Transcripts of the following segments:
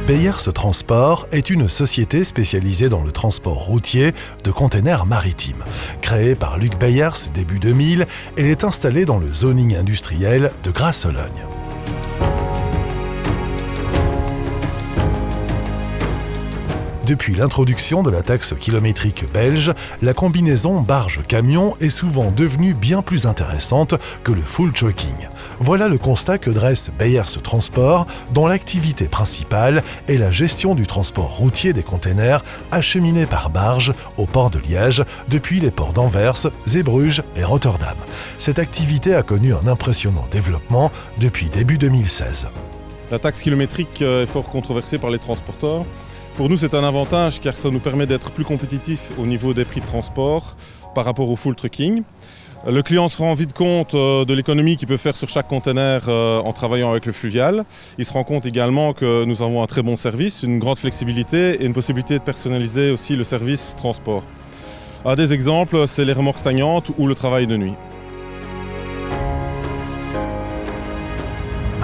Beyers Transport est une société spécialisée dans le transport routier de containers maritimes. Créée par Luc Beyers début 2000, elle est installée dans le zoning industriel de Grasse-Sologne. Depuis l'introduction de la taxe kilométrique belge, la combinaison barge-camion est souvent devenue bien plus intéressante que le full trucking. Voilà le constat que dresse Beyers Transport, dont l'activité principale est la gestion du transport routier des containers acheminés par barge au port de Liège depuis les ports d'Anvers, Zeebrugge et Rotterdam. Cette activité a connu un impressionnant développement depuis début 2016. La taxe kilométrique est fort controversée par les transporteurs. Pour nous, c'est un avantage car ça nous permet d'être plus compétitifs au niveau des prix de transport par rapport au full trucking. Le client se rend vite compte de l'économie qu'il peut faire sur chaque conteneur en travaillant avec le fluvial. Il se rend compte également que nous avons un très bon service, une grande flexibilité et une possibilité de personnaliser aussi le service transport. Des exemples, c'est les remorques stagnantes ou le travail de nuit.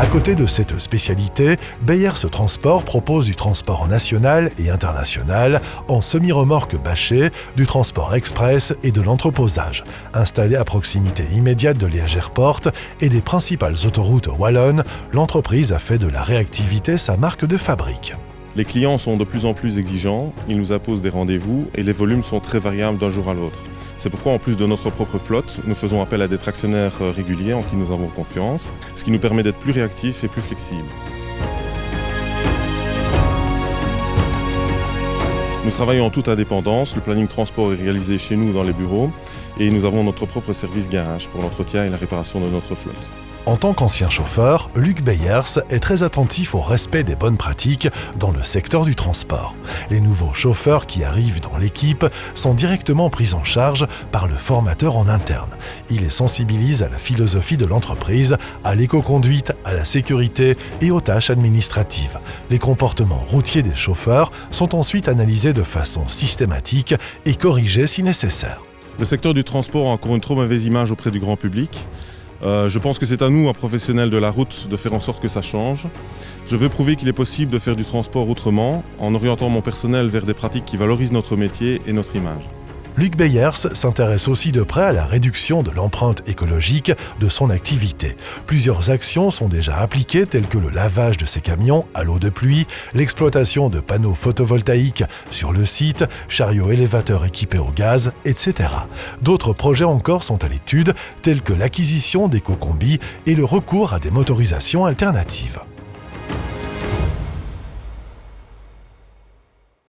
À côté de cette spécialité, Beyers Transport propose du transport national et international en semi-remorque bâchée, du transport express et de l'entreposage. Installée à proximité immédiate de Liège Airport et des principales autoroutes wallonnes, l'entreprise a fait de la réactivité sa marque de fabrique. Les clients sont de plus en plus exigeants, ils nous imposent des rendez-vous et les volumes sont très variables d'un jour à l'autre. C'est pourquoi, en plus de notre propre flotte, nous faisons appel à des tractionnaires réguliers en qui nous avons confiance, ce qui nous permet d'être plus réactifs et plus flexibles. Nous travaillons en toute indépendance, le planning transport est réalisé chez nous dans les bureaux et nous avons notre propre service garage pour l'entretien et la réparation de notre flotte. En tant qu'ancien chauffeur, Luc Beyers est très attentif au respect des bonnes pratiques dans le secteur du transport. Les nouveaux chauffeurs qui arrivent dans l'équipe sont directement pris en charge par le formateur en interne. Il les sensibilise à la philosophie de l'entreprise, à l'éco-conduite, à la sécurité et aux tâches administratives. Les comportements routiers des chauffeurs sont ensuite analysés de façon systématique et corrigés si nécessaire. Le secteur du transport a encore une trop mauvaise image auprès du grand public. Je pense que c'est à nous, un professionnel de la route, de faire en sorte que ça change. Je veux prouver qu'il est possible de faire du transport autrement, en orientant mon personnel vers des pratiques qui valorisent notre métier et notre image. Luc Beyers s'intéresse aussi de près à la réduction de l'empreinte écologique de son activité. Plusieurs actions sont déjà appliquées telles que le lavage de ses camions à l'eau de pluie, l'exploitation de panneaux photovoltaïques sur le site, chariots élévateurs équipés au gaz, etc. D'autres projets encore sont à l'étude tels que l'acquisition d'éco-combis et le recours à des motorisations alternatives.